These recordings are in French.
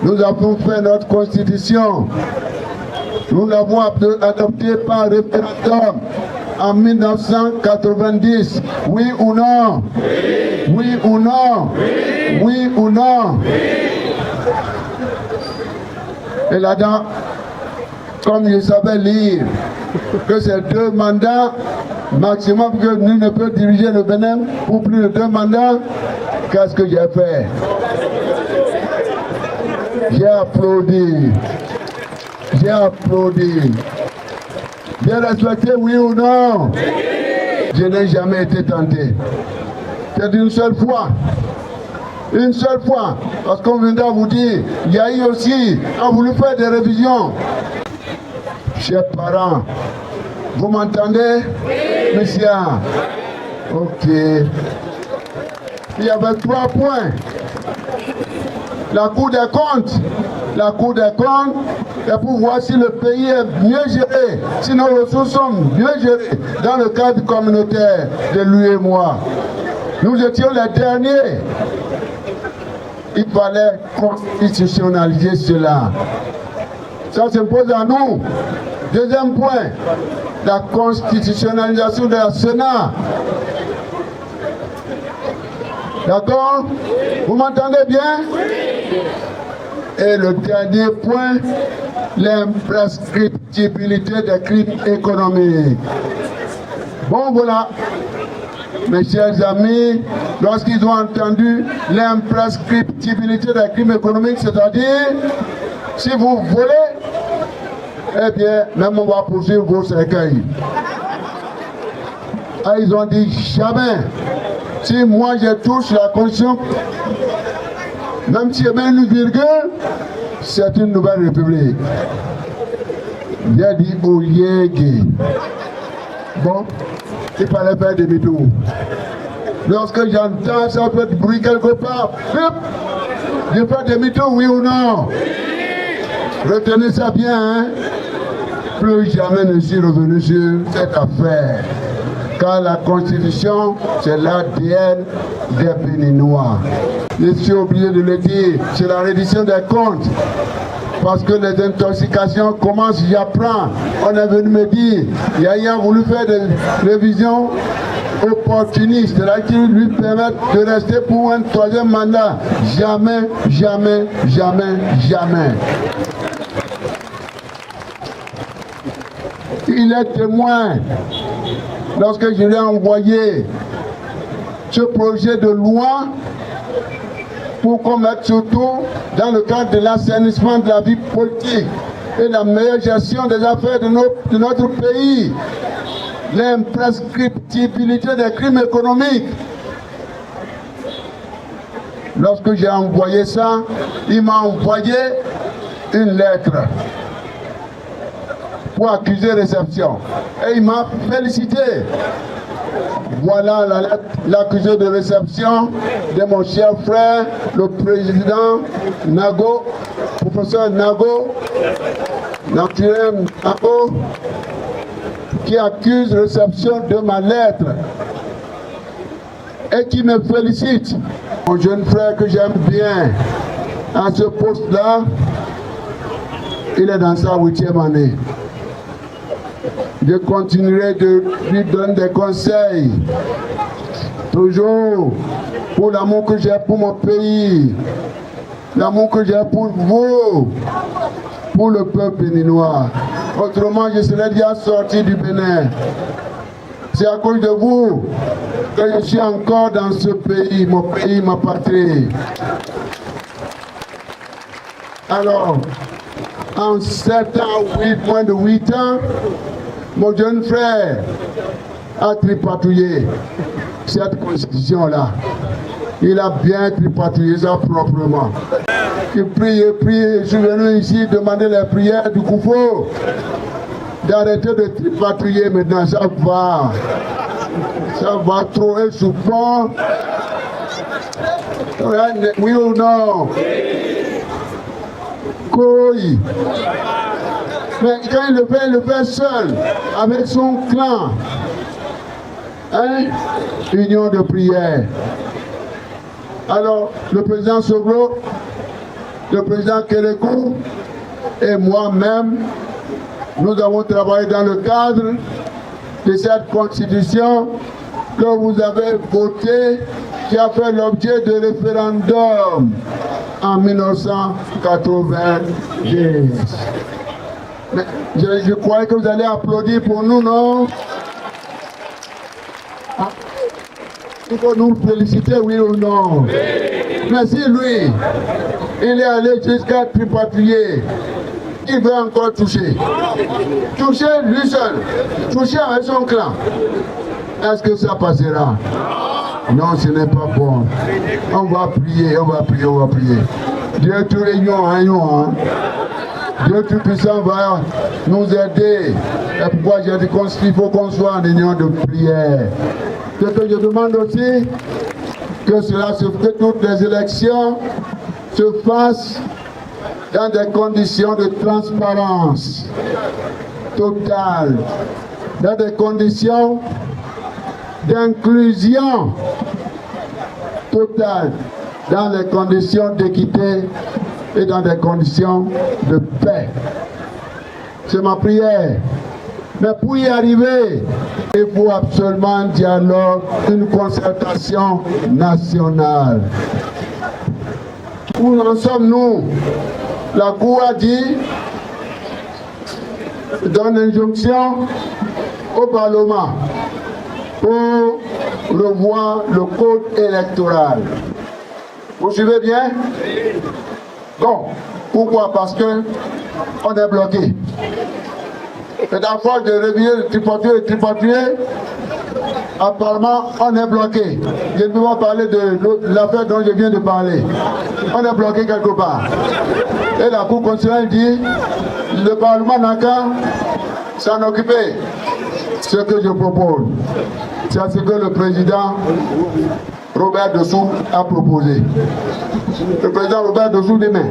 Nous avons fait notre constitution. Nous l'avons adoptée par référendum en 1990. Oui ou non? Oui ou non? Oui ou non? Et là-dedans, comme je savais lire que c'est 2 mandats maximum, que nul ne peut diriger le Bénin pour plus de 2 mandats, qu'est-ce que j'ai fait? J'ai applaudi. J'ai applaudi. J'ai respecté, oui ou non? Je n'ai jamais été tenté. C'est une seule fois. Une seule fois. Parce qu'on viendra vous dire, il y a eu aussi, on a voulu faire des révisions. Chers parents, vous m'entendez? Oui. Monsieur? Ok. Il y avait 3 points. La Cour des comptes. La Cour des comptes est pour voir si le pays est mieux géré, si nos ressources sont mieux gérées dans le cadre communautaire de lui et moi. Nous étions les derniers. Il fallait constitutionnaliser cela. Ça s'impose à nous. Deuxième point, la constitutionnalisation de la Sénat. D'accord? Vous m'entendez bien? Et le dernier point, l'imprescriptibilité des crimes économiques. Bon, voilà. Mes chers amis, lorsqu'ils ont entendu l'imprescriptibilité des crimes économiques, c'est-à-dire, si vous volez, eh bien, même on va poursuivre vos cercueils. Ah, ils ont dit jamais. Si moi je touche la constitution, même si il y a une virgule, c'est une nouvelle république. J'ai dit au yégué. Bon, il fallait faire demi-tour. Lorsque j'entends ça fait du bruit quelque part, je fais demi-tour, oui ou non? Retenez ça bien, hein? Plus jamais ne suis revenu sur cette affaire. Car la Constitution, c'est l'ADN des Béninois. Je suis obligé de le dire, c'est la reddition des comptes. Parce que les intoxications commencent, j'apprends. On est venu me dire, Yaya a voulu faire des révisions opportunistes, c'est-à-dire qui lui permettent de rester pour un 3e mandat. Jamais, jamais, jamais, jamais. Il est témoin. Lorsque je lui ai envoyé ce projet de loi pour qu'on mette surtout dans le cadre de l'assainissement de la vie politique et la meilleure gestion des affaires de notre pays, l'imprescriptibilité des crimes économiques. Lorsque j'ai envoyé ça, il m'a envoyé une lettre pour accuser réception. Et il m'a félicité. Voilà la lettre, l'accusé de réception de mon cher frère, le président Nago, professeur Nago, naturel Nago, qui accuse réception de ma lettre et qui me félicite. Mon jeune frère que j'aime bien, à ce poste-là, il est dans sa 8e année. Je continuerai de lui donner des conseils, toujours pour l'amour que j'ai pour mon pays, l'amour que j'ai pour vous, pour le peuple béninois. Autrement, je serais déjà sorti du Bénin. C'est à cause de vous que je suis encore dans ce pays, mon pays, ma patrie. Alors, en 7 ans, moins de 8 ans, mon jeune frère a tripatouillé cette constitution-là. Il a bien tripatouillé ça proprement. Il prie, je suis venu ici demander les prières du Koufo d'arrêter de tripatouiller maintenant, ça va trop et souvent. Oui ou non? Koi. Mais quand il le fait seul, avec son clan, hein? Union de prière. Alors, le président Soglo le président Kérékou et moi-même, nous avons travaillé dans le cadre de cette constitution que vous avez votée, qui a fait l'objet de référendum en 1990. Mais je croyais que vous allez applaudir pour nous, non? Ah, il faut nous féliciter, oui ou non? Oui. Mais si lui, il est allé jusqu'à tripatouiller, il veut encore toucher. Toucher lui seul, toucher avec son clan. Est-ce que ça passera? Non, ce n'est pas bon. On va prier, on va prier, on va prier. Dieu tout réunion, hein. Dieu Tout-Puissant va nous aider. Et pourquoi j'ai dit qu'il faut qu'on soit en union de prière. Ce que je demande aussi, que toutes les élections se fassent dans des conditions de transparence totale, dans des conditions d'inclusion totale, dans les conditions d'équité et dans des conditions de paix. C'est ma prière. Mais pour y arriver, il faut absolument un dialogue, une concertation nationale. Où en sommes-nous? La Cour a dit, donne injonction au Parlement pour revoir le code électoral. Vous suivez bien? Bon, pourquoi? Parce que on est bloqué. Et à force de réveiller, de tripatouiller, apparemment on est bloqué. Je ne peux pas parler de l'affaire dont je viens de parler. On est bloqué quelque part. Et la Cour constitutionnelle dit, le Parlement n'a qu'à s'en occuper. Ce que je propose, c'est ce que le président Robert Dessous a proposé. Le président Robert Dessous dit, mais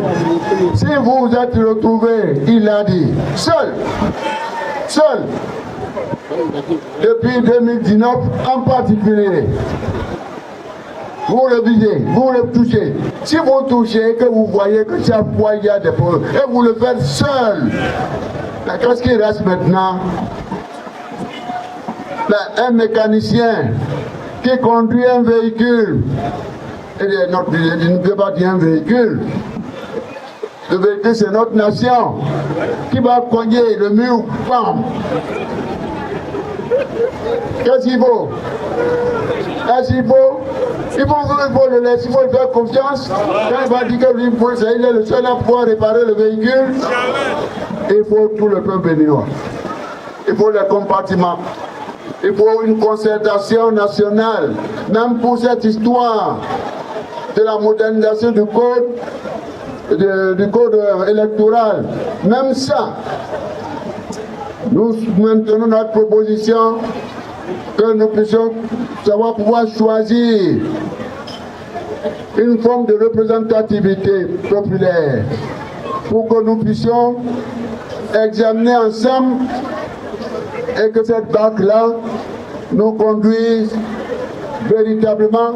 si vous vous êtes retrouvés, il a dit, seul, depuis 2019 en particulier, vous révisez, vous retouchez. Si vous touchez, que vous voyez que chaque fois il y a des problèmes, et vous le faites seul, qu'est-ce qui reste maintenant? Un mécanicien qui conduit un véhicule, il ne peut pas dire un véhicule. Le véhicule, c'est notre nation qui va cogner le mur, bam. Qu'est-ce qu'il faut? Il faut le laisser, il faut lui faire confiance. Quand il va dire que lui, il est le seul à pouvoir réparer le véhicule, il faut tout le peuple béninois. Il faut les compartiments. Il faut une concertation nationale, même pour cette histoire de la modernisation du code électoral. Même ça, nous maintenons notre proposition que nous puissions savoir pouvoir choisir une forme de représentativité populaire pour que nous puissions examiner ensemble et que cette BAC-là nous conduise véritablement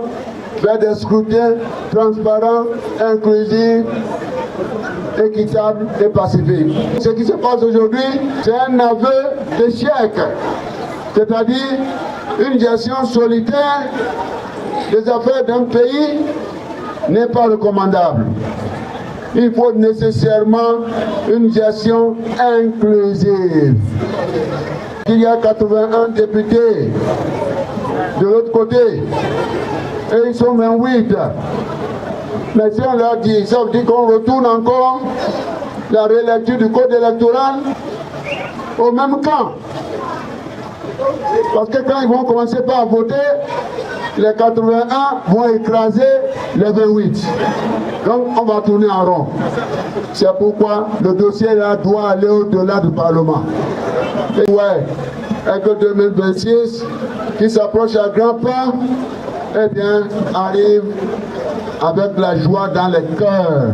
vers des scrutins transparents, inclusifs, équitables et pacifiques. Ce qui se passe aujourd'hui, c'est un aveu d'échec, c'est-à-dire une gestion solitaire des affaires d'un pays n'est pas recommandable. Il faut nécessairement une gestion inclusive. Il y a 81 députés de l'autre côté et ils sont 28. Mais si on leur dit, ça veut dire qu'on retourne encore la relecture du code électoral au même camp. Parce que quand ils vont commencer par voter, les 81 vont écraser les 28. Donc on va tourner en rond. C'est pourquoi le dossier là doit aller au-delà du Parlement. Et ouais, avec le 2026 qui s'approche à grands pas, eh bien, arrive avec la joie dans les cœurs.